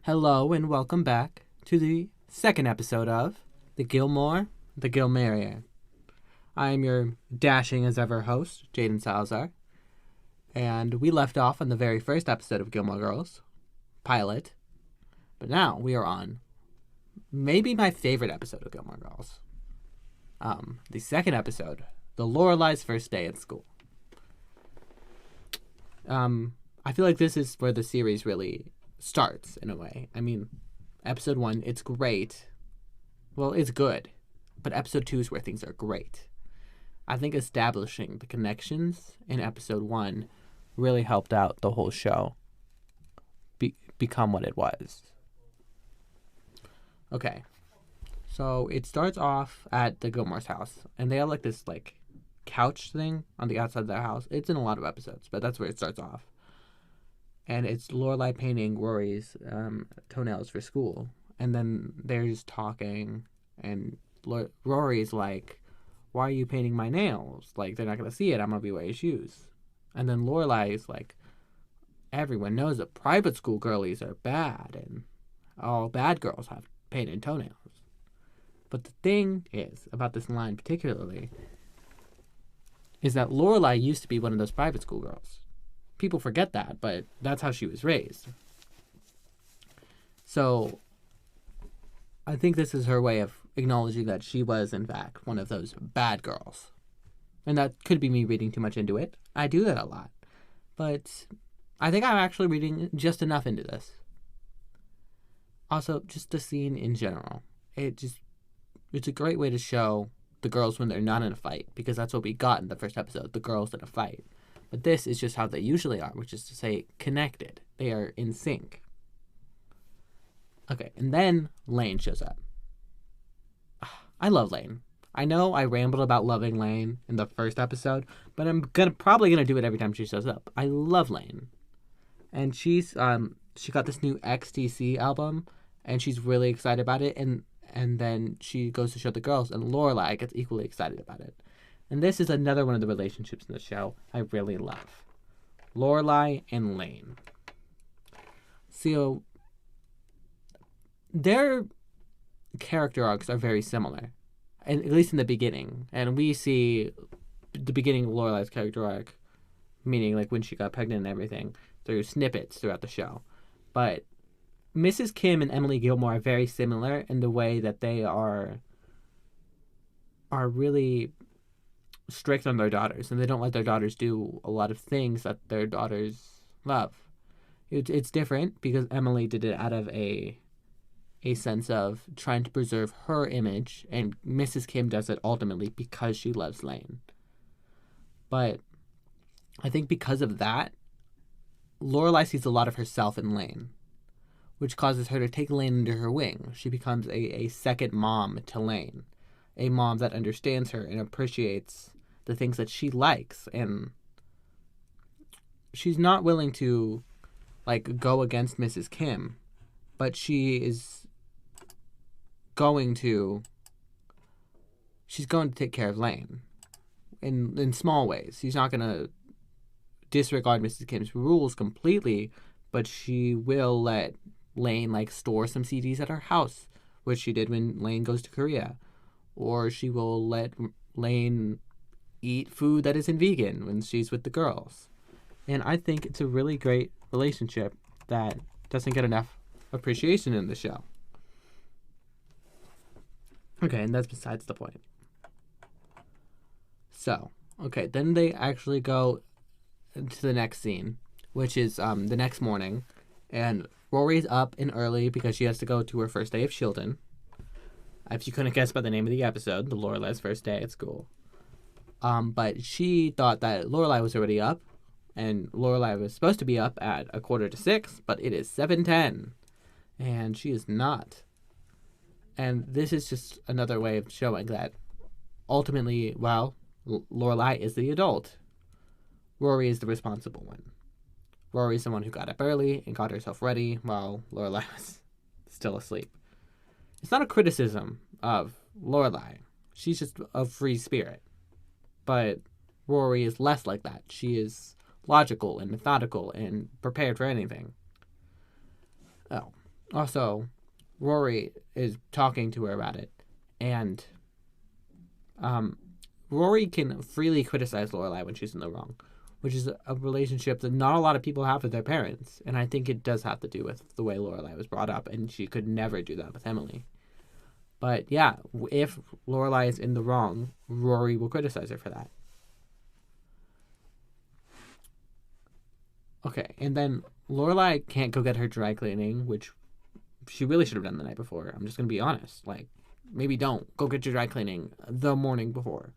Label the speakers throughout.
Speaker 1: Hello and welcome back to the second episode of Gilmore The Merrier. I am your dashing as ever host, Jaden Salazar, and we left off on the very first episode of Gilmore Girls, pilot, but now we are on maybe my favorite episode of Gilmore Girls. The second episode, the Lorelai's first day at school. I feel like this is where the series really starts in a way. I mean, episode 1, it's great. Well, it's good. But episode 2 is where things are great. I think establishing the connections in episode 1 really helped out the whole show become what it was. Okay. So it starts off at the Gilmore's house, and they have this couch thing on the outside of their house. It's in a lot of episodes, but that's where it starts off. And it's Lorelai painting Rory's toenails for school. And then they're just talking, and Rory's like, why are you painting my nails? Like, they're not going to see it. I'm going to be wearing shoes. And then Lorelai is like, everyone knows that private school girlies are bad, and all bad girls have painted toenails. But the thing is, about this line particularly, is that Lorelai used to be one of those private school girls. People forget that, but that's how she was raised. So I think this is her way of acknowledging that she was, in fact, one of those bad girls. And that could be me reading too much into it. I do that a lot. But I think I'm actually reading just enough into this. Also, just the scene in general. It's a great way to show the girls when they're not in a fight, because that's what we got in the first episode, the girls in a fight. But this is just how they usually are, which is to say connected. They are in sync. Okay, and then Lane shows up. I love Lane. I know I rambled about loving Lane in the first episode, but I'm probably gonna do it every time she shows up. I love Lane. And she got this new XTC album, and she's really excited about it, and then she goes to show the girls, and Lorelai gets equally excited about it. And this is another one of the relationships in the show I really love. Lorelai and Lane. So, their character arcs are very similar, and at least in the beginning. And we see the beginning of Lorelai's character arc, meaning when she got pregnant and everything, through snippets throughout the show. But Mrs. Kim and Emily Gilmore are very similar in the way that they are really strict on their daughters, and they don't let their daughters do a lot of things that their daughters love. It's different because Emily did it out of a sense of trying to preserve her image, and Mrs. Kim does it ultimately because she loves Lane. But I think because of that, Lorelai sees a lot of herself in Lane, which causes her to take Lane under her wing. She becomes a second mom to Lane, a mom that understands her and appreciates the things that she likes, and she's not willing to go against Mrs. Kim, but she's going to take care of Lane in small ways. She's not going to disregard Mrs. Kim's rules completely, but she will let Lane store some CDs at her house, which she did when Lane goes to Korea. Or she will let Lane eat food that isn't vegan when she's with the girls. And I think it's a really great relationship that doesn't get enough appreciation in the show. Okay, and that's besides the point. So, okay, then they actually go to the next scene, which is the next morning. And Rory's up and early because she has to go to her first day of Chilton. If you couldn't guess by the name of the episode, the Lorelai's first day at school. But she thought that Lorelai was already up, and Lorelai was supposed to be up at 5:45, but it is 7:10, and she is not. And this is just another way of showing that ultimately, Lorelai is the adult. Rory is the responsible one. Rory is the one who got up early and got herself ready while Lorelai was still asleep. It's not a criticism of Lorelai. She's just a free spirit. But Rory is less like that. She is logical and methodical and prepared for anything. Oh, Also, Rory is talking to her about it, and Rory can freely criticize Lorelai when she's in the wrong, which is a relationship that not a lot of people have with their parents, and I think it does have to do with the way Lorelai was brought up, and she could never do that with Emily. But yeah, if Lorelai is in the wrong, Rory will criticize her for that. Okay, and then Lorelai can't go get her dry cleaning, which she really should have done the night before. I'm just gonna be honest. Like, maybe don't go get your dry cleaning the morning before.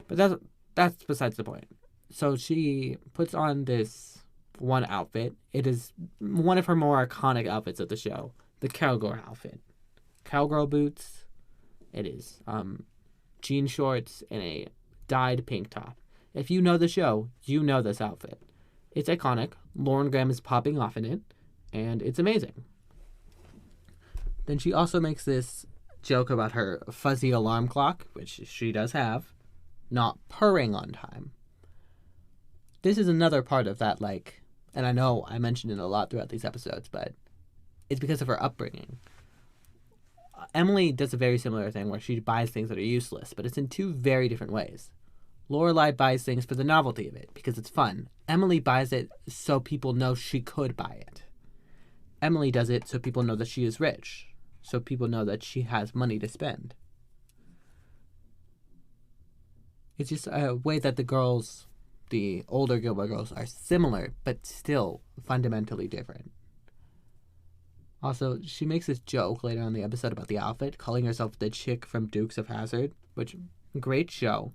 Speaker 1: But that's besides the point. So she puts on this one outfit. It is one of her more iconic outfits of the show, the cowgirl outfit. Cowgirl boots. It is jean shorts and a dyed pink top. If you know the show, you know this outfit. It's iconic. Lauren Graham is popping off in it, and it's amazing. Then she also makes this joke about her fuzzy alarm clock, which she does have, not purring on time. This is another part of that, like, and I know I mentioned it a lot throughout these episodes, but it's because of her upbringing. Emily does a very similar thing where she buys things that are useless, but it's in two very different ways. Lorelai buys things for the novelty of it, because it's fun. Emily buys it so people know she could buy it. Emily does it so people know that she is rich, so people know that she has money to spend. It's just a way that the girls, the older Gilmore girls, are similar, but still fundamentally different. Also, she makes this joke later on in the episode about the outfit, calling herself the chick from Dukes of Hazzard, which, great show.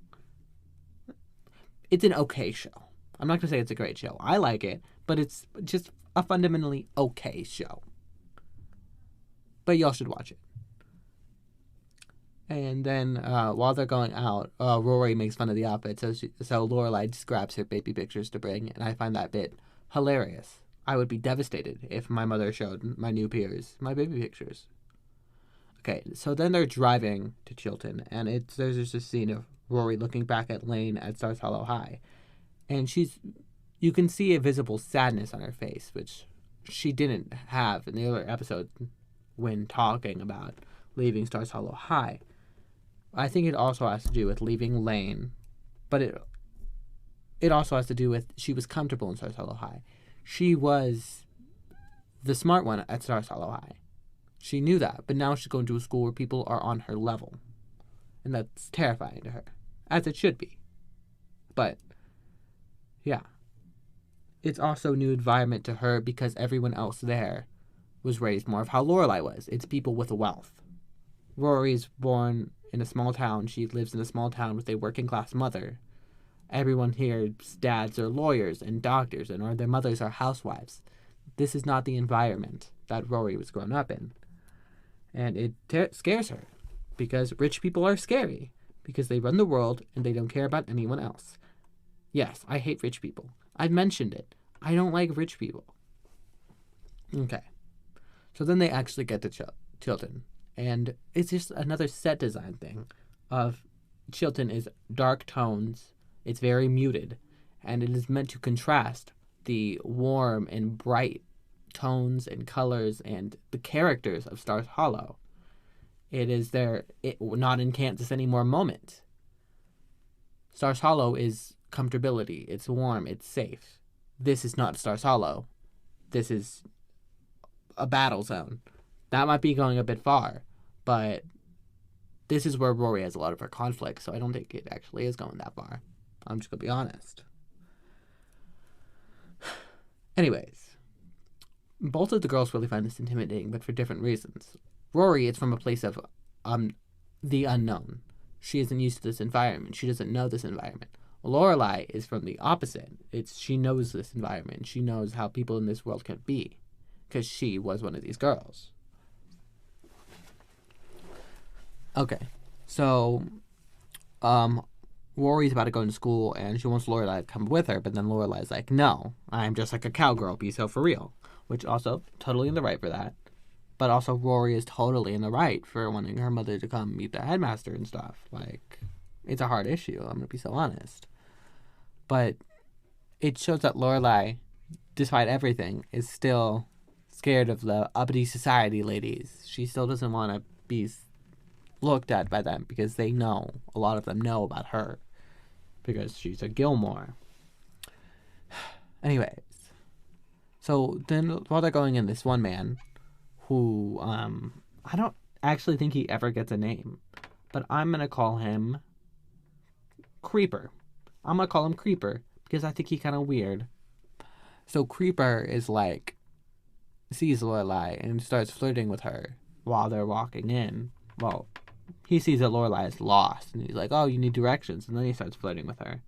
Speaker 1: It's an okay show. I'm not going to say it's a great show. I like it, but it's just a fundamentally okay show. But y'all should watch it. And then while they're going out, Rory makes fun of the outfit, so Lorelai just grabs her baby pictures to bring, and I find that bit hilarious. I would be devastated if my mother showed my new peers my baby pictures. Okay, so then they're driving to Chilton, and there's just a scene of Rory looking back at Lane at Stars Hollow High, and you can see a visible sadness on her face, which she didn't have in the other episode when talking about leaving Stars Hollow High. I think it also has to do with leaving Lane, but it also has to do with she was comfortable in Stars Hollow High. She was the smart one at Stars Hollow High. She knew that, but now she's going to a school where people are on her level. And that's terrifying to her, as it should be. But, yeah. It's also a new environment to her because everyone else there was raised more of how Lorelai was. It's people with wealth. Rory's born in a small town. She lives in a small town with a working-class mother. Everyone here's dads are lawyers and doctors, or their mothers are housewives. This is not the environment that Rory was grown up in. And it scares her, because rich people are scary, because they run the world and they don't care about anyone else. Yes, I hate rich people. I've mentioned it. I don't like rich people. Okay. So then they actually get to Chilton, and it's just another set design thing of Chilton is dark tones. It's very muted, and it is meant to contrast the warm and bright tones and colors and the characters of Stars Hollow. It is not in Kansas anymore moment. Stars Hollow is comfortability. It's warm. It's safe. This is not Stars Hollow. This is a battle zone. That might be going a bit far, but this is where Rory has a lot of her conflict, so I don't think it actually is going that far. I'm just going to be honest. Anyways, both of the girls really find this intimidating, but for different reasons. Rory, it's from a place of the unknown. She isn't used to this environment. She doesn't know this environment. Lorelai is from the opposite. She knows this environment. She knows how people in this world can be, because she was one of these girls. Okay, so Rory's about to go into school, and she wants Lorelai to come with her, but then Lorelai's like, no, I'm just like a cowgirl, be so for real. Which also, totally in the right for that. But also, Rory is totally in the right for wanting her mother to come meet the headmaster and stuff. Like, it's a hard issue, I'm going to be so honest. But it shows that Lorelai, despite everything, is still scared of the uppity society ladies. She still doesn't want to be looked at by them because they know, a lot of them know about her because she's a Gilmore. Anyways, so then while they're going in, this one man who, I don't actually think he ever gets a name, but I'm going to call him Creeper. I'm going to call him Creeper because I think he's kind of weird. So Creeper is like, sees Lorelai and starts flirting with her while they're walking in. Well, he sees that Lorelai is lost and he's like, oh, you need directions. And then he starts flirting with her.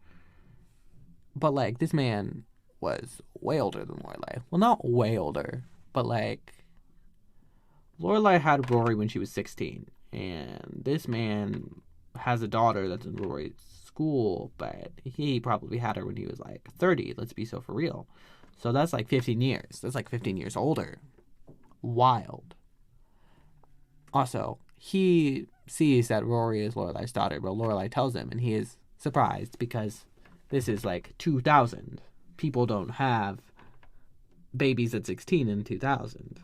Speaker 1: But like, this man was way older than Lorelai. Well, not way older, but like, Lorelai had Rory when she was 16. And this man has a daughter that's in Rory's school, but he probably had her when he was like 30. Let's be so for real. So that's like 15 years. That's like 15 years older. Wild. Also, he sees that Rory is Lorelai's daughter, but Lorelai tells him, and he is surprised because this is like 2000. People don't have babies at 16 in 2000.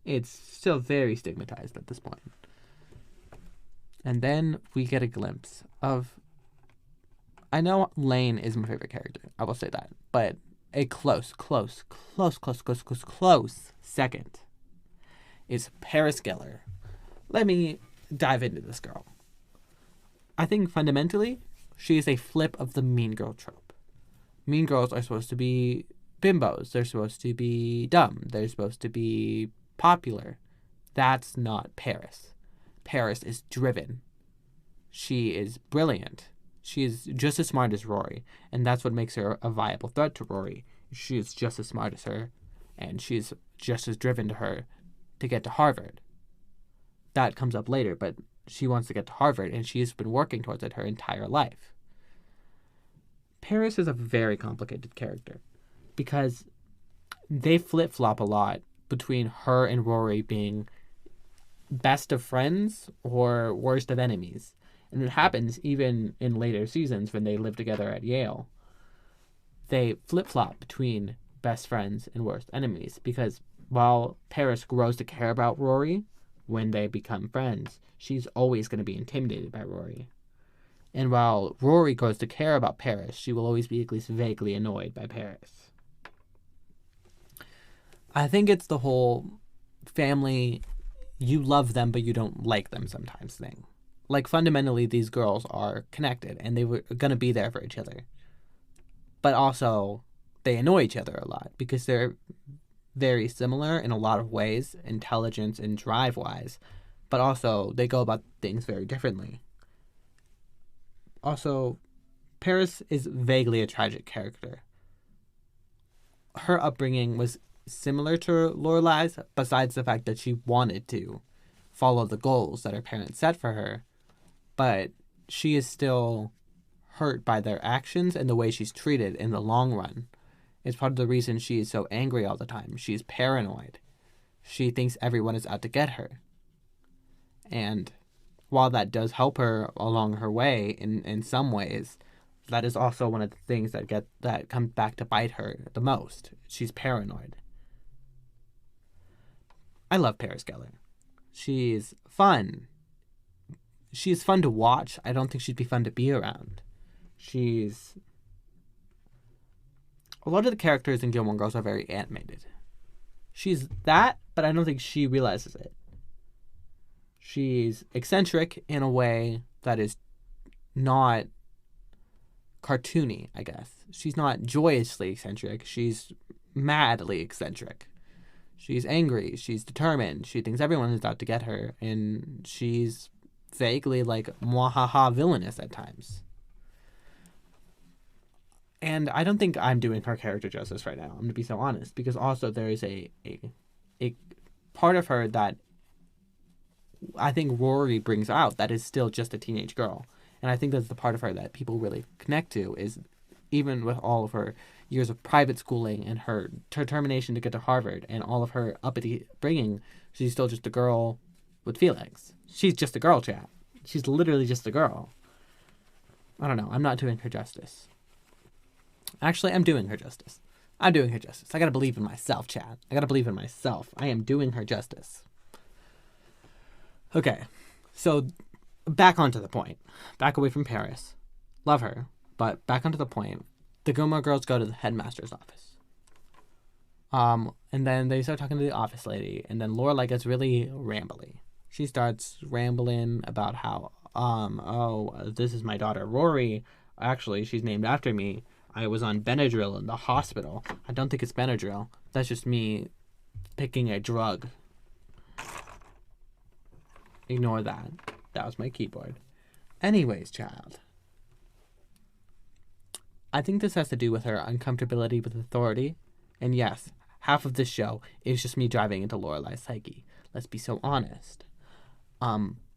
Speaker 1: It's still very stigmatized at this point. And then we get a glimpse of... I know Lane is my favorite character. I will say that. But a close second is Paris Geller. Let me dive into this girl. I think fundamentally, she is a flip of the mean girl trope. Mean girls are supposed to be bimbos. They're supposed to be dumb. They're supposed to be popular. That's not Paris. Paris is driven. She is brilliant. She is just as smart as Rory, and that's what makes her a viable threat to Rory. She is just as smart as her, and she's just as driven to her to get to Harvard. That comes up later, but she wants to get to Harvard, and she has been working towards it her entire life. Paris is a very complicated character because they flip-flop a lot between her and Rory being best of friends or worst of enemies. And it happens even in later seasons when they live together at Yale. They flip-flop between best friends and worst enemies because while Paris grows to care about Rory, when they become friends, she's always going to be intimidated by Rory. And while Rory grows to care about Paris, she will always be at least vaguely annoyed by Paris. I think it's the whole family, you love them but you don't like them sometimes thing. Like, fundamentally, these girls are connected, and they were going to be there for each other. But also, they annoy each other a lot, because they're very similar in a lot of ways, intelligence and drive-wise. But also, they go about things very differently. Also, Paris is vaguely a tragic character. Her upbringing was similar to Lorelai's, besides the fact that she wanted to follow the goals that her parents set for her. But she is still hurt by their actions and the way she's treated in the long run. It's part of the reason she is so angry all the time. She's paranoid. She thinks everyone is out to get her. And while that does help her along her way in some ways, that is also one of the things that comes back to bite her the most. She's paranoid. I love Paris Geller. She's fun. She's fun to watch. I don't think she'd be fun to be around. A lot of the characters in Gilmore Girls are very animated. She's that, but I don't think she realizes it. She's eccentric in a way that is not cartoony, I guess. She's not joyously eccentric. She's madly eccentric. She's angry. She's determined. She thinks everyone is out to get her. And she's vaguely like mwahaha villainous at times. And I don't think I'm doing her character justice right now. I'm going to be so honest. Because also there is a part of her that I think Rory brings out that is still just a teenage girl. And I think that's the part of her that people really connect to, is even with all of her years of private schooling and her determination to get to Harvard and all of her uppity bringing, she's still just a girl with feelings. She's just a girl, chat. She's literally just a girl. I don't know. I'm not doing her justice. Actually, I'm doing her justice. I'm doing her justice. I gotta believe in myself, Chad. I gotta believe in myself. I am doing her justice. Okay, so back onto the point. Back away from Paris. Love her, but back onto the point. The Gilmore girls go to the headmaster's office. And then they start talking to the office lady, and then Lorelai gets really rambly. She starts rambling about how, this is my daughter Rory. Actually, she's named after me. I was on Benadryl in the hospital. I don't think it's Benadryl. That's just me picking a drug. Ignore that. That was my keyboard. Anyways, child. I think this has to do with her uncomfortability with authority. And yes, half of this show is just me driving into Lorelai's psyche. Let's be so honest.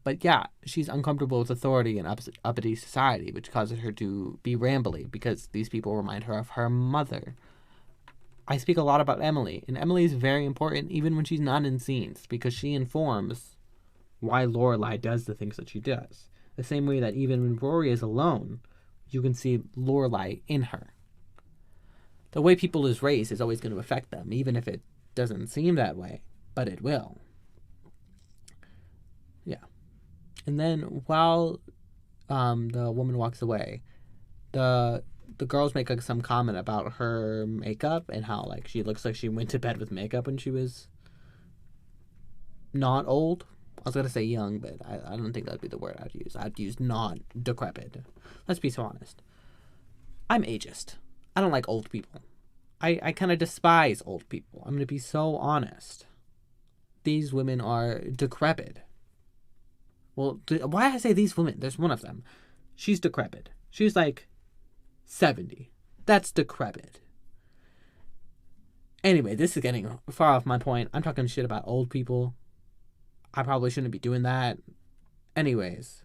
Speaker 1: But yeah, she's uncomfortable with authority in uppity society, which causes her to be rambly because these people remind her of her mother. I speak a lot about Emily, and Emily is very important even when she's not in scenes because she informs why Lorelai does the things that she does. The same way that even when Rory is alone, you can see Lorelai in her. The way people is raised is always going to affect them, even if it doesn't seem that way, but it will. Yeah. And then while the woman walks away, the girls make some comment about her makeup and how she looks like she went to bed with makeup when she was not old. I was going to say young, but I don't think that'd be the word I'd use. I'd use not decrepit. Let's be so honest. I'm ageist. I don't like old people. I kind of despise old people. I'm going to be so honest. These women are decrepit. Well, why I say these women? There's one of them. She's decrepit. She's 70. That's decrepit. Anyway, this is getting far off my point. I'm talking shit about old people. I probably shouldn't be doing that. Anyways.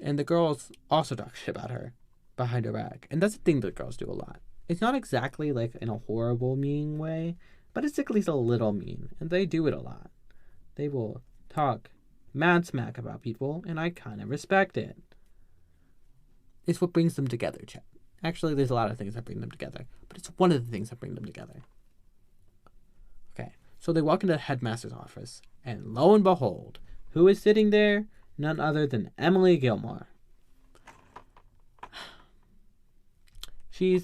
Speaker 1: And the girls also talk shit about her behind her back. And that's the thing that girls do a lot. It's not exactly in a horrible, mean way, but it's at least a little mean. And they do it a lot. They will talk mad smack about people, and I kind of respect it. It's what brings them together, Chad. Actually, there's a lot of things that bring them together, but it's one of the things that bring them together. Okay, so they walk into the headmaster's office, and lo and behold, who is sitting there? None other than Emily Gilmore. She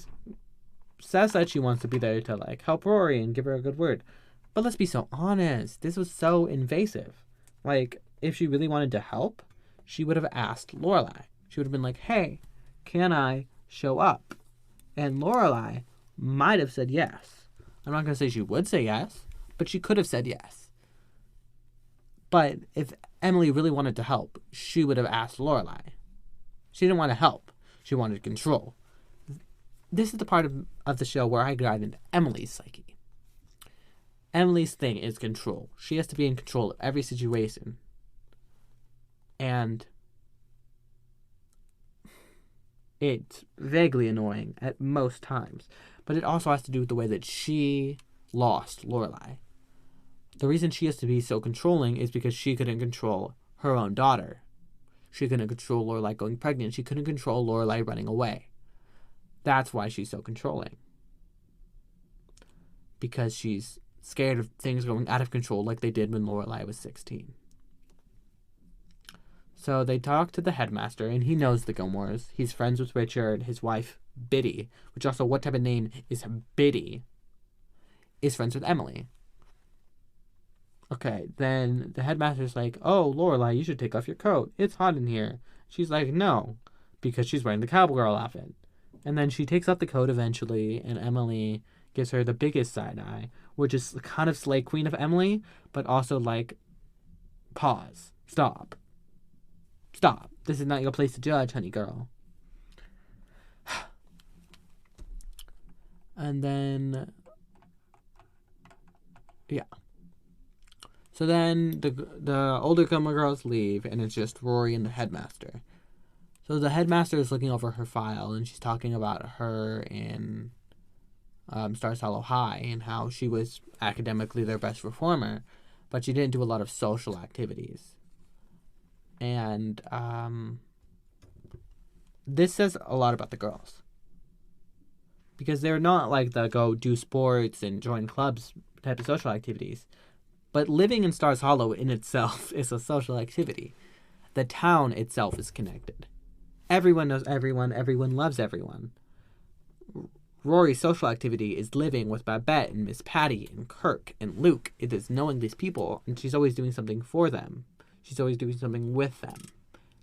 Speaker 1: says that she wants to be there to help Rory and give her a good word. But let's be so honest, this was so invasive. If she really wanted to help, she would have asked Lorelai. She would have been like, hey, can I show up? And Lorelai might have said yes. I'm not going to say she would say yes, but she could have said yes. But if Emily really wanted to help, she would have asked Lorelai. She didn't want to help. She wanted control. This is the part of the show where I dive into Emily's psyche. Emily's thing is control. She has to be in control of every situation. And it's vaguely annoying at most times. But it also has to do with the way that she lost Lorelai. The reason she has to be so controlling is because she couldn't control her own daughter. She couldn't control Lorelai going pregnant. She couldn't control Lorelai running away. That's why she's so controlling. Because she's scared of things going out of control like they did when Lorelai was 16. So they talk to the headmaster, and he knows the Gilmores. He's friends with Richard, his wife, Biddy, which also, what type of name is Biddy? Is friends with Emily. Okay, then the headmaster's like, oh, Lorelai, you should take off your coat. It's hot in here. She's like, no, because she's wearing the cowgirl outfit. And then she takes off the coat eventually, and Emily gives her the biggest side eye, which is kind of Slay Queen of Emily, but also pause. Stop. Stop. This is not your place to judge, honey girl. And then, yeah. So then the older Gilmore girls leave, and it's just Rory and the headmaster. So the headmaster is looking over her file, and she's talking about her in Stars Hollow High and how she was academically their best performer, but she didn't do a lot of social activities. And this says a lot about the girls. because they're not like the go do sports and join clubs type of social activities. But living in Stars Hollow in itself is a social activity. The town itself is connected. Everyone knows everyone. Everyone loves everyone. Rory's social activity is living with Babette and Miss Patty and Kirk and Luke. It is knowing these people, and she's always doing something for them. She's always doing something with them.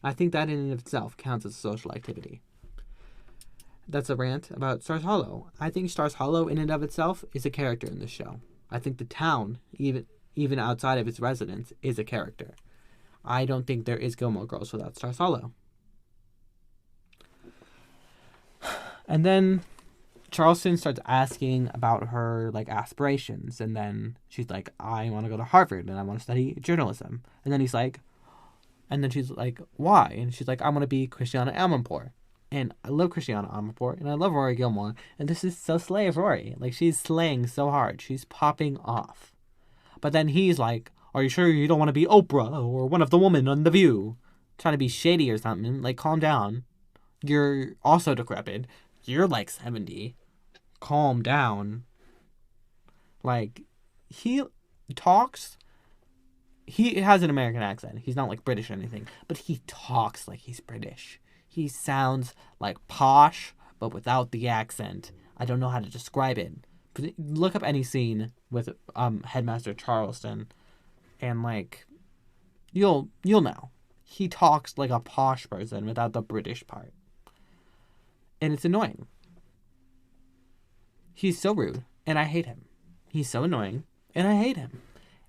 Speaker 1: I think that in and of itself counts as a social activity. That's a rant about Stars Hollow. I think Stars Hollow in and of itself is a character in the show. I think the town, even outside of its residents, is a character. I don't think there is Gilmore Girls without Stars Hollow. And then Charleston starts asking about her aspirations, and then she's like, I want to go to Harvard and I want to study journalism. And then she's like, why? And she's like, I want to be Christiana Amanpour. And I love Christiana Amanpour, and I love Rory Gilmore, and this is so slay of Rory. She's slaying so hard. She's popping off. But then he's like, are you sure you don't want to be Oprah or one of the women on The View? Trying to be shady or something. Calm down. You're also decrepit. You're 70. Calm down. He talks. He has an American accent. He's not British or anything, but he talks like he's British. He sounds posh, but without the accent. I don't know how to describe it. But look up any scene with Headmaster Charleston, and you'll know. He talks like a posh person without the British part. And it's annoying. He's so rude, and I hate him. He's so annoying, and I hate him.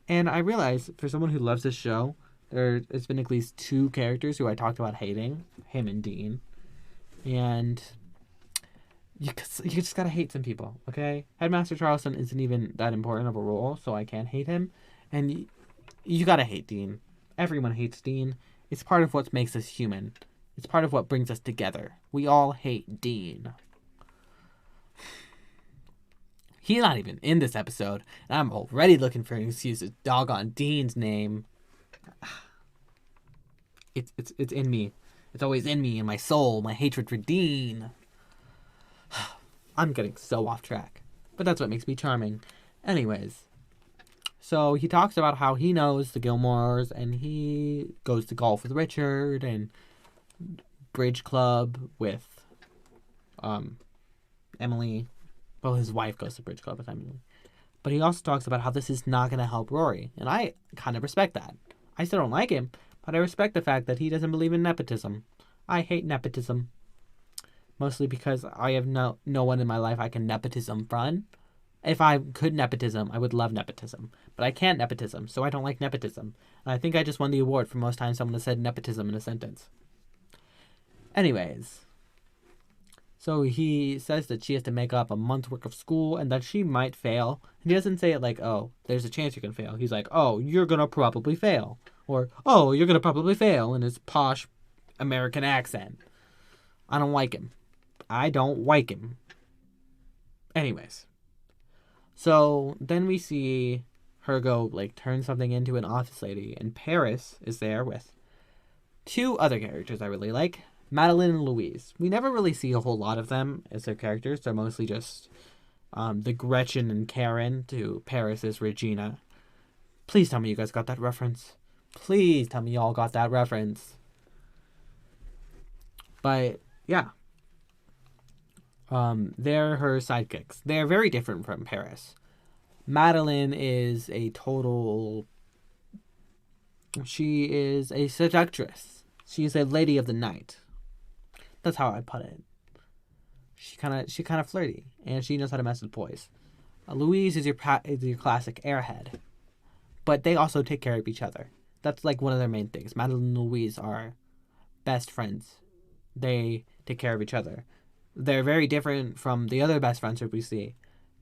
Speaker 1: And I realize, for someone who loves this show, there's been at least 2 characters who I talked about hating, him and Dean. And you just gotta hate some people, okay? Headmaster Charleston isn't even that important of a role, so I can't hate him. And you gotta hate Dean. Everyone hates Dean. It's part of what makes us human. It's part of what brings us together. We all hate Dean. He's not even in this episode, and I'm already looking for an excuse to dog on Dean's name. It's in me. It's always in me, in my soul, my hatred for Dean. I'm getting so off track, but that's what makes me charming. Anyways, so he talks about how he knows the Gilmores, and he goes to golf with Richard and bridge club with Emily. Well, his wife goes to bridge club with Emily. But he also talks about how this is not going to help Rory. And I kind of respect that. I still don't like him, but I respect the fact that he doesn't believe in nepotism. I hate nepotism. Mostly because I have no one in my life I can nepotism from. If I could nepotism, I would love nepotism. But I can't nepotism, so I don't like nepotism. And I think I just won the award for most times someone has said nepotism in a sentence. Anyways. So he says that she has to make up a month's work of school and that she might fail. He doesn't say it oh, there's a chance you can fail. He's like, oh, you're going to probably fail. Or, oh, you're going to probably fail in his posh American accent. I don't like him. I don't like him. Anyways. So then we see her go, turn something into an office lady. And Paris is there with 2 other characters I really like. Madeline and Louise. We never really see a whole lot of them as their characters. They're mostly just the Gretchen and Karen to Paris's Regina. Please tell me you guys got that reference. Please tell me y'all got that reference. But, yeah. They're her sidekicks. They're very different from Paris. Madeline is a total... She is a seductress. She's a lady of the night. That's how I put it. She kind of flirty, and she knows how to mess with boys. Louise is your classic airhead, but they also take care of each other. That's one of their main things. Madeline and Louise are best friends. They take care of each other. They're very different from the other best friends that we see,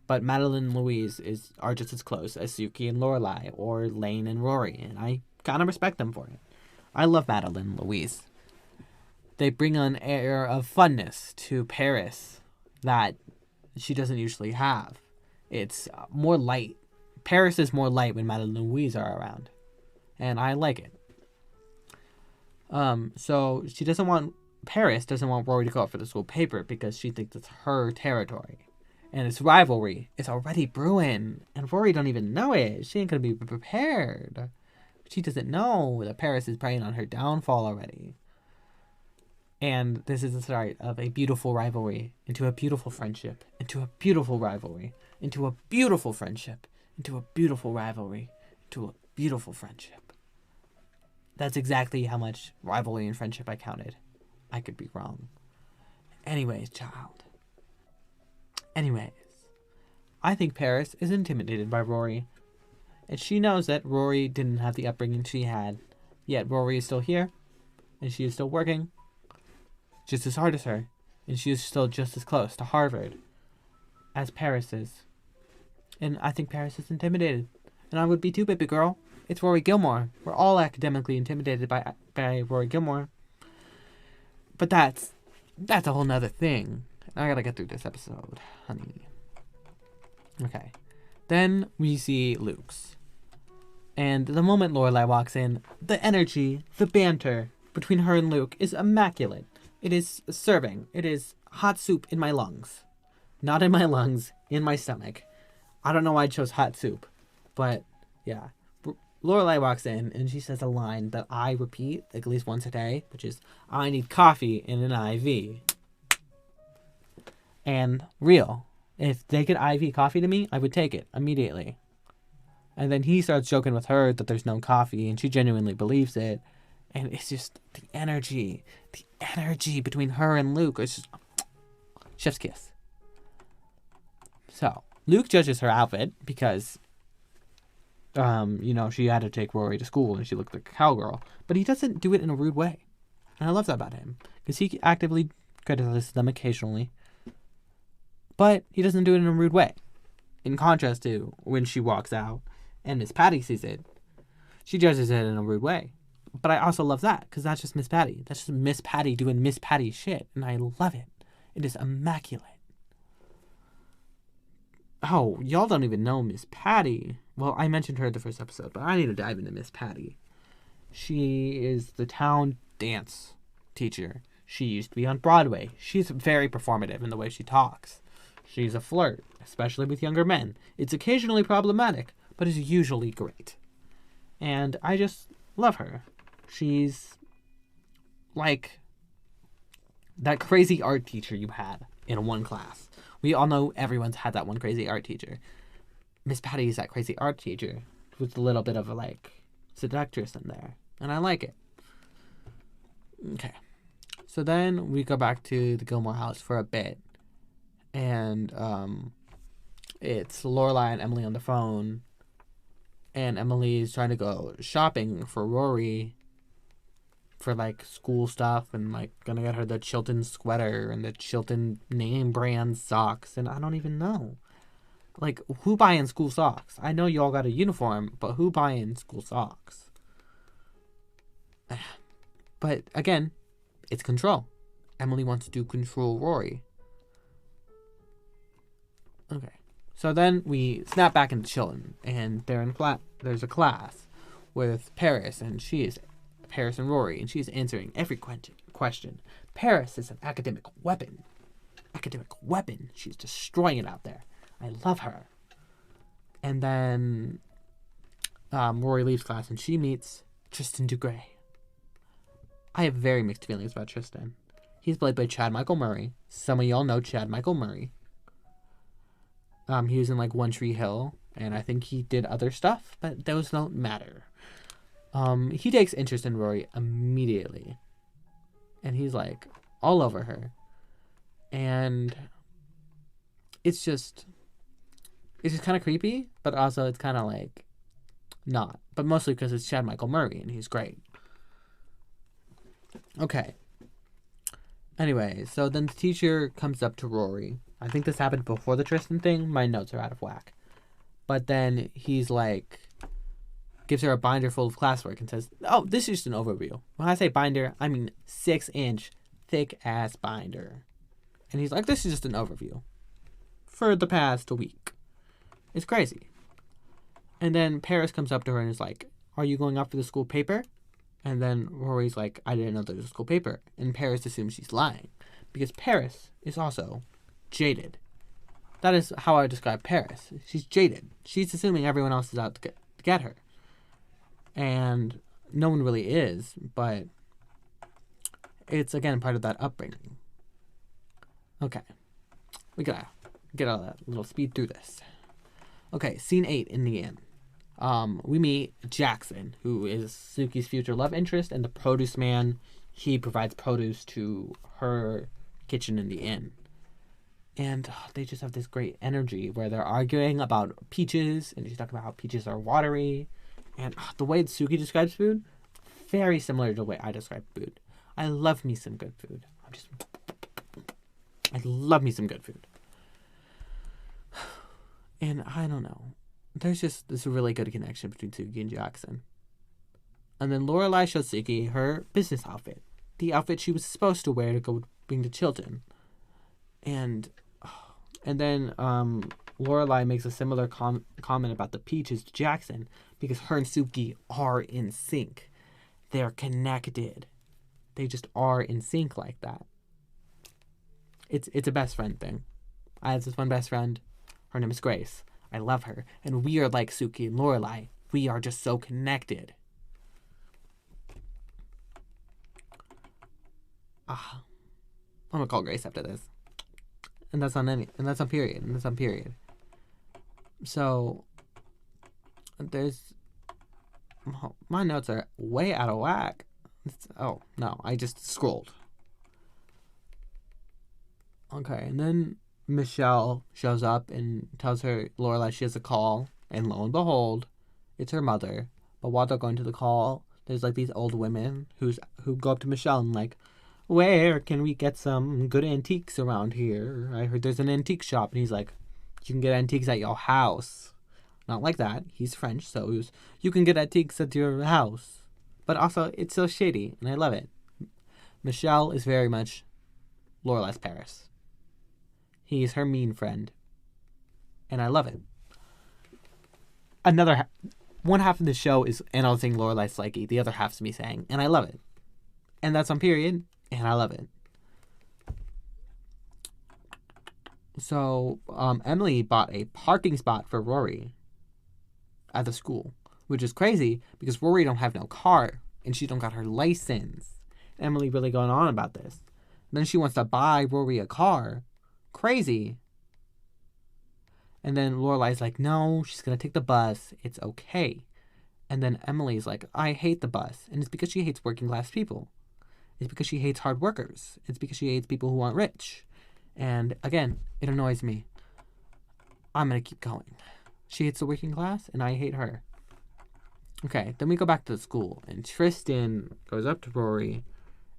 Speaker 1: but Madeline and Louise are just as close as Suki and Lorelais or Lane and Rory, and I kind of respect them for it. I love Madeline and Louise. They bring an air of funness to Paris that she doesn't usually have. It's more light. Paris is more light when Madeline and Louise are around. And I like it. So Paris doesn't want Rory to go out for the school paper because she thinks it's her territory. And this rivalry is already brewing. And Rory don't even know it. She ain't gonna be prepared. She doesn't know that Paris is preying on her downfall already. And this is the start of a beautiful rivalry into a beautiful friendship, into a beautiful rivalry, into a beautiful friendship, into a beautiful rivalry, into a beautiful friendship. That's exactly how much rivalry and friendship I counted. I could be wrong. Anyways, child. Anyways, I think Paris is intimidated by Rory. And she knows that Rory didn't have the upbringing she had. Yet Rory is still here. And she is still working just as hard as her. And she is still just as close to Harvard as Paris is. And I think Paris is intimidated. And I would be too, baby girl. It's Rory Gilmore. We're all academically intimidated by Rory Gilmore. But that's a whole nother thing. I gotta get through this episode, honey. Okay. Then we see Luke's. And the moment Lorelai walks in, the energy, the banter between her and Luke is immaculate. It is serving. It is hot soup in my lungs. Not in my lungs, in my stomach. I don't know why I chose hot soup. But, yeah. Lorelai walks in and she says a line that I repeat at least once a day, which is, I need coffee in an IV. And real. If they could IV coffee to me, I would take it immediately. And then he starts joking with her that there's no coffee, and she genuinely believes it. And it's just the energy between her and Luke is just chef's kiss. So Luke judges her outfit because, she had to take Rory to school and she looked like a cowgirl. But he doesn't do it in a rude way. And I love that about him because he actively criticizes them occasionally. But he doesn't do it in a rude way. In contrast to when she walks out and Miss Patty sees it, she judges it in a rude way. But I also love that because that's just Miss Patty. That's just Miss Patty doing Miss Patty shit. And I love it. It is immaculate. Oh, y'all don't even know Miss Patty. Well, I mentioned her in the first episode, but I need to dive into Miss Patty. She is the town dance teacher. She used to be on Broadway. She's very performative in the way she talks. She's a flirt, especially with younger men. It's occasionally problematic, but is usually great. And I just love her. She's like that crazy art teacher you had in one class. We all know everyone's had that one crazy art teacher. Miss Patty is that crazy art teacher with a little bit of a, seductress in there. And I like it. Okay. So then we go back to the Gilmore house for a bit. And it's Lorelai and Emily on the phone. And Emily's trying to go shopping for Rory for, school stuff. And, gonna get her the Chilton sweater and the Chilton name brand socks. And I don't even know. Who buying school socks? I know you all got a uniform, but who buying school socks? But, again, it's control. Emily wants to control Rory. Okay. So then we snap back into Chilton, and they're in there's a class with Paris, and she is Paris and Rory, and she's answering every question. Paris is an academic weapon. Academic weapon. She's destroying it out there. I love her. And then Rory leaves class, and she meets Tristan DeGrey. I have very mixed feelings about Tristan. He's played by Chad Michael Murray. Some of y'all know Chad Michael Murray. He was in One Tree Hill, and I think he did other stuff, but those don't matter. He takes interest in Rory immediately, and he's all over her, and it's just kind of creepy, but also it's kind of not, but mostly because it's Chad Michael Murray and he's great. Okay. Anyway, so then the teacher comes up to Rory. I think this happened before the Tristan thing. My notes are out of whack. But then he's gives her a binder full of classwork and says, oh, this is just an overview. When I say binder, I mean 6-inch thick ass binder. And he's like, this is just an overview for the past week. It's crazy. And then Paris comes up to her and is like, are you going up for the school paper? And then Rory's like, I didn't know there was a school paper. And Paris assumes she's lying because Paris is also jaded. That is how I describe Paris. She's jaded. She's assuming everyone else is out to get her. And no one really is, but it's, again, part of that upbringing. Okay. We gotta get all that little speed through this. Okay, scene 8 in the inn. We meet Jackson, who is Suki's future love interest, and the produce man. He provides produce to her kitchen in the inn. And they just have this great energy where they're arguing about peaches, and she's talking about how peaches are watery. And the way Suki describes food, very similar to the way I describe food. I love me some good food. I love me some good food. And I don't know. There's just this really good connection between Suki and Jackson. And then Lorelais shows Suki her business outfit. The outfit she was supposed to wear to go bring to Chilton. And then Lorelai makes a similar comment about the peaches to Jackson because her and Suki are in sync. They're connected. They just are in sync like that. It's a best friend thing. I have this one best friend. Her name is Grace. I love her. And we are like Suki and Lorelai. We are just so connected. I'm gonna call Grace after this. And that's on period. So there's my notes are way out of whack. I just scrolled. Okay, and then Michelle shows up and tells her Lorelai she has a call, and lo and behold, it's her mother. But while they're going to the call, there's like these old women who go up to Michelle and like, where can we get some good antiques around here? I heard there's an antique shop. And he's like, you can get antiques at your house. Not like that. He's French, so he was, you can get antiques at your house. But also, it's so shady, and I love it. Michelle is very much Lorelai's Paris. He's her mean friend. And I love it. One half of the show is announcing Lorelai's psyche. The other half's me saying, and I love it. And that's on period, and I love it. So, Emily bought a parking spot for Rory at the school, which is crazy because Rory don't have no car, and she don't got her license. Emily really going on about this. And then she wants to buy Rory a car. Crazy. And then Lorelai's like, no, she's going to take the bus. It's okay. And then Emily's like, I hate the bus. And it's because she hates working class people. It's because she hates hard workers. It's because she hates people who aren't rich. And again, it annoys me. I'm going to keep going. She hates the working class, and I hate her. Okay, then we go back to the school, and Tristan goes up to Rory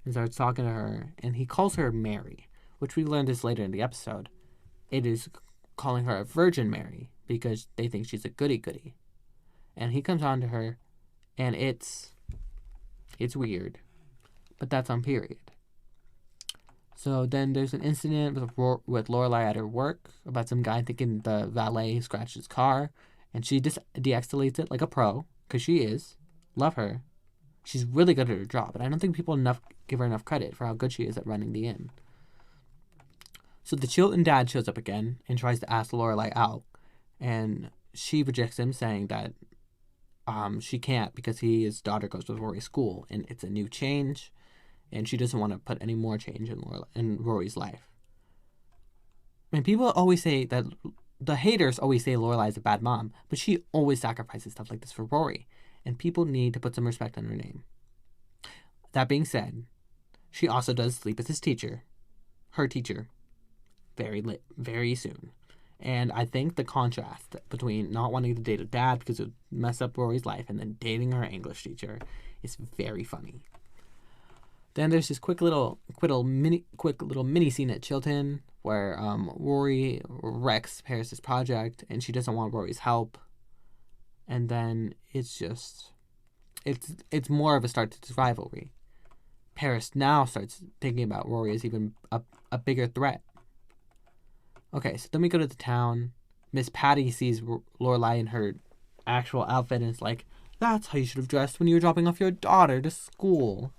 Speaker 1: and starts talking to her, and he calls her Mary, which we learned this later in the episode. It is calling her a Virgin Mary because they think she's a goody-goody. And he comes on to her, and it's weird. But that's on period. So then there's an incident with Lorelai at her work about some guy thinking the valet scratched his car, and she de-escalates it like a pro, because she is. Love her. She's really good at her job, and I don't think people give her enough credit for how good she is at running the inn. So the Chilton dad shows up again and tries to ask Lorelai out, and she rejects him, saying that she can't because his daughter goes to Rory's school, and it's a new change, and she doesn't want to put any more change in Rory's life. And people always say that the haters always say Lorelai's a bad mom, but she always sacrifices stuff like this for Rory, and people need to put some respect on her name. That being said, she also does sleep with his teacher, her teacher, very soon. And I think the contrast between not wanting to date a dad because it would mess up Rory's life and then dating her English teacher is very funny. Then there's this quick little mini scene at Chilton where Rory wrecks Paris's project and she doesn't want Rory's help. And then it's more of a start to this rivalry. Paris now starts thinking about Rory as even a bigger threat. Okay, so then we go to the town. Miss Patty sees Lorelai in her actual outfit and is like, that's how you should have dressed when you were dropping off your daughter to school.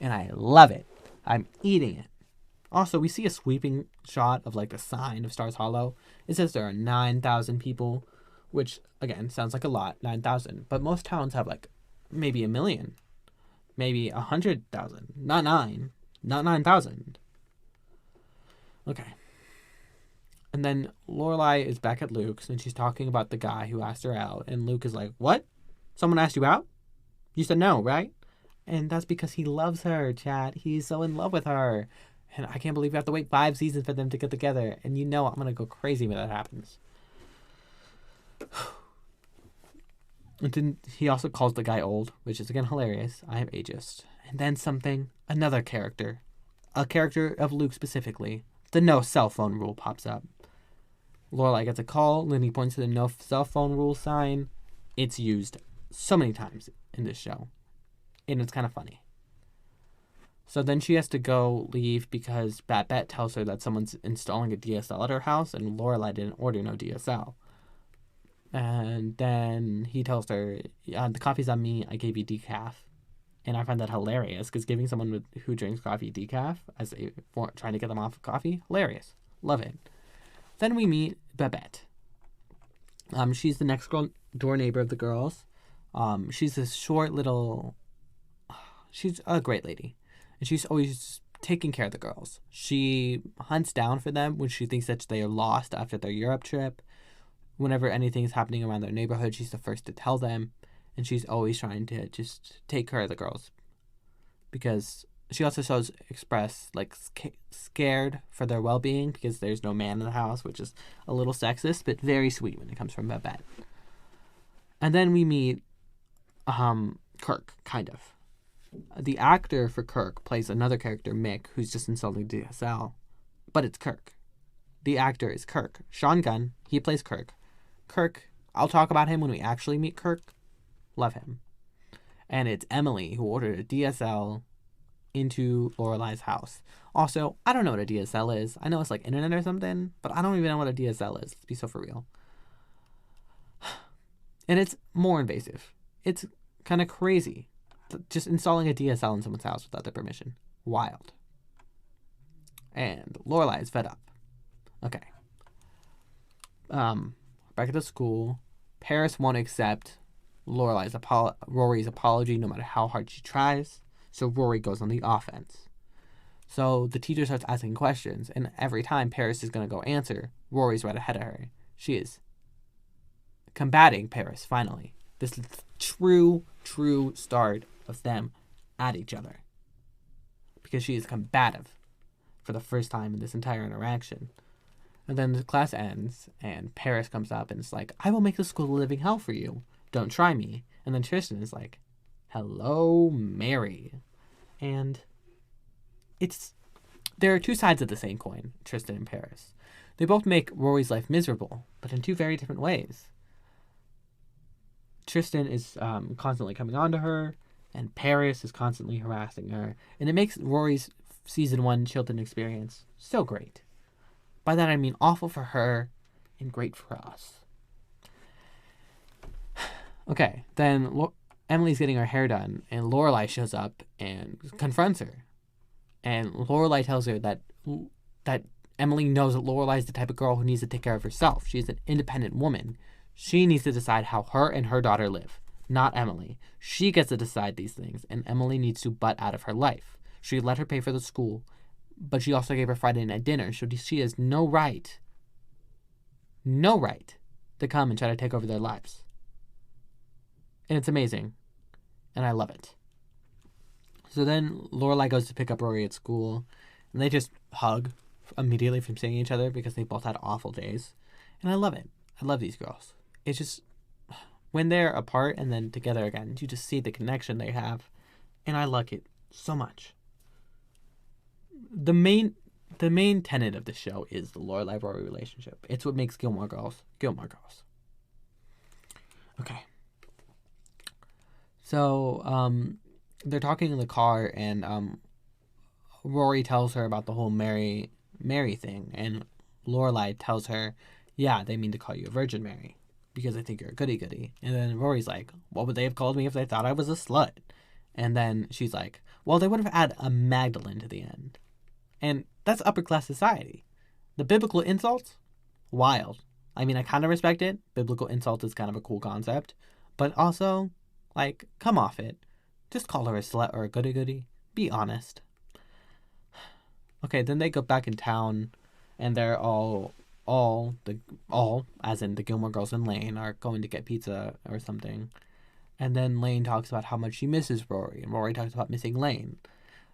Speaker 1: And I love it. I'm eating it. Also, we see a sweeping shot of like a sign of Stars Hollow. It says there are 9,000 people, which again sounds like a lot, 9,000. But most towns have like maybe 1,000,000, maybe 100,000, not 9,000. Okay. And then Lorelai is back at Luke's and she's talking about the guy who asked her out. And Luke is like, "What? Someone asked you out? You said no, right?" And that's because he loves her, chat. He's so in love with her. And I can't believe we have to wait 5 seasons for them to get together. And you know I'm going to go crazy when that happens. And then he also calls the guy old, which is again hilarious. I am ageist. And then another character. A character of Luke specifically. The no cell phone rule pops up. Lorelai gets a call. Lindy points to the no cell phone rule sign. It's used so many times in this show. And it's kind of funny. So then she has to go leave because Babette tells her that someone's installing a DSL at her house and Lorelai didn't order no DSL. And then he tells her, "The coffee's on me. I gave you decaf." And I find that hilarious because giving someone who drinks coffee decaf trying to get them off of coffee, hilarious. Love it. Then we meet Babette. She's the next door neighbor of the girls. She's this short little... She's a great lady. And she's always taking care of the girls. She hunts down for them when she thinks that they are lost after their Europe trip. Whenever anything is happening around their neighborhood, she's the first to tell them. And she's always trying to just take care of the girls. Because she also shows express, like, scared for their well-being because there's no man in the house, which is a little sexist, but very sweet when it comes from Babette. And then we meet Kirk, kind of. The actor for Kirk plays another character, Mick, who's just insulting DSL. But it's Kirk. The actor is Kirk. Sean Gunn, he plays Kirk. Kirk, I'll talk about him when we actually meet Kirk. Love him. And it's Emily who ordered a DSL into Lorelai's house. Also, I don't know what a DSL is. I know it's like internet or something, but I don't even know what a DSL is. Let's be so for real. And it's more invasive. It's kind of crazy. Just installing a DSL in someone's house without their permission. Wild. And Lorelai is fed up. Okay. Back at the school, Paris won't accept Rory's apology no matter how hard she tries. So Rory goes on the offense. So the teacher starts asking questions, and every time Paris is going to go answer, Rory's right ahead of her. She is combating Paris, finally. This is the true start of them at each other. Because she is combative for the first time in this entire interaction. And then the class ends, and Paris comes up and is like, "I will make the school a living hell for you. Don't try me." And then Tristan is like, "Hello, Mary." And there are two sides of the same coin, Tristan and Paris. They both make Rory's life miserable, but in two very different ways. Tristan is constantly coming on to her, and Paris is constantly harassing her. And it makes Rory's season 1 Chilton experience so great. By that I mean awful for her and great for us. Okay, then Emily's getting her hair done, and Lorelai shows up and confronts her. And Lorelai tells her that Emily knows that Lorelai is the type of girl who needs to take care of herself. She's an independent woman. She needs to decide how her and her daughter live, not Emily. She gets to decide these things, and Emily needs to butt out of her life. She let her pay for the school, but she also gave her Friday night dinner, so she has no right to come and try to take over their lives. And it's amazing, and I love it. So then Lorelai goes to pick up Rory at school, and they just hug immediately from seeing each other because they both had awful days. And I love it. I love these girls. It's just, when they're apart and then together again, you just see the connection they have, and I like it so much. The main tenet of the show is the Lorelai-Rory relationship. It's what makes Gilmore Girls Gilmore Girls. Okay. So, they're talking in the car, and Rory tells her about the whole Mary thing, and Lorelai tells her, "Yeah, they mean to call you a Virgin Mary, because I think you're a goody-goody." And then Rory's like, "What would they have called me if they thought I was a slut?" And then she's like, "Well, they would have added a Magdalene to the end." And That's upper class society. The biblical insults, wild. I mean, I kind of respect it. Biblical insult is kind of a cool concept. But also, like, come off it. Just call her a slut or a goody-goody. Be honest. Okay, then they go back in town, and they're all, as in the Gilmore Girls and Lane, are going to get pizza or something. And then Lane talks about how much she misses Rory, and Rory talks about missing Lane.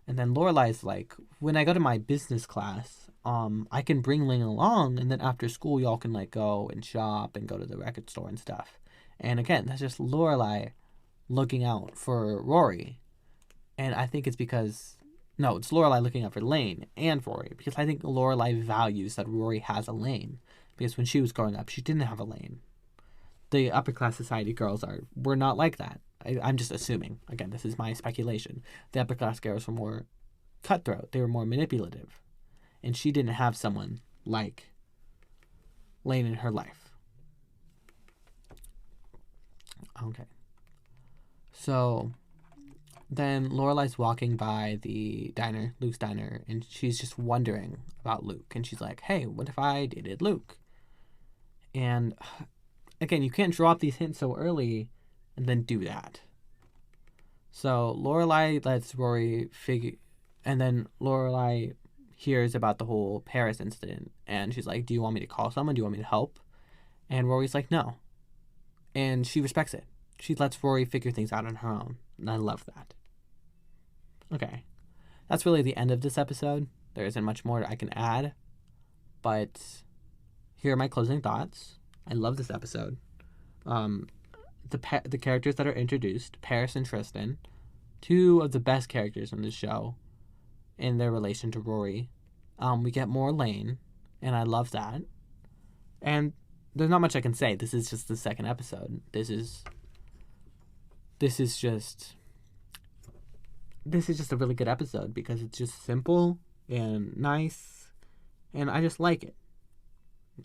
Speaker 1: And then Lorelai's like, when I go to my business class, I can bring Lane along, and then after school, y'all can, like, go and shop and go to the record store and stuff. And again, that's just Lorelai looking out for Rory. And I think it's because... No, it's Lorelai looking out for Lane and Rory. Because I think Lorelai values that Rory has a Lane. Because when she was growing up, she didn't have a Lane. The upper class society girls were not like that. I'm just assuming. Again, this is my speculation. The upper class girls were more cutthroat. They were more manipulative. And she didn't have someone like Lane in her life. Okay. So then Lorelai's walking by the diner, Luke's diner, and she's just wondering about Luke. And she's like, hey, what if I dated Luke? And again, you can't drop these hints so early and then do that. So Lorelai lets Rory figure, and then Lorelai hears about the whole Paris incident, and she's like, do you want me to call someone? Do you want me to help? And Rory's like, no. And she respects it. She lets Rory figure things out on her own, and I love that. Okay. That's really the end of this episode. There isn't much more I can add, but here are my closing thoughts. I love this episode. The characters that are introduced, Paris and Tristan, two of the best characters in the show in their relation to Rory. We get more Lane, and I love that. And there's not much I can say. This is just the second episode. This is just a really good episode because it's just simple and nice, and I just like it.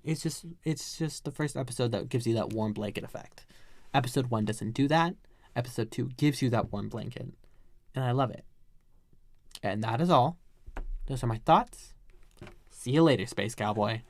Speaker 1: It's just the first episode that gives you that warm blanket effect. Episode 1 doesn't do that. Episode 2 gives you that warm blanket, and I love it. And that is all. Those are my thoughts. See you later, Space Cowboy.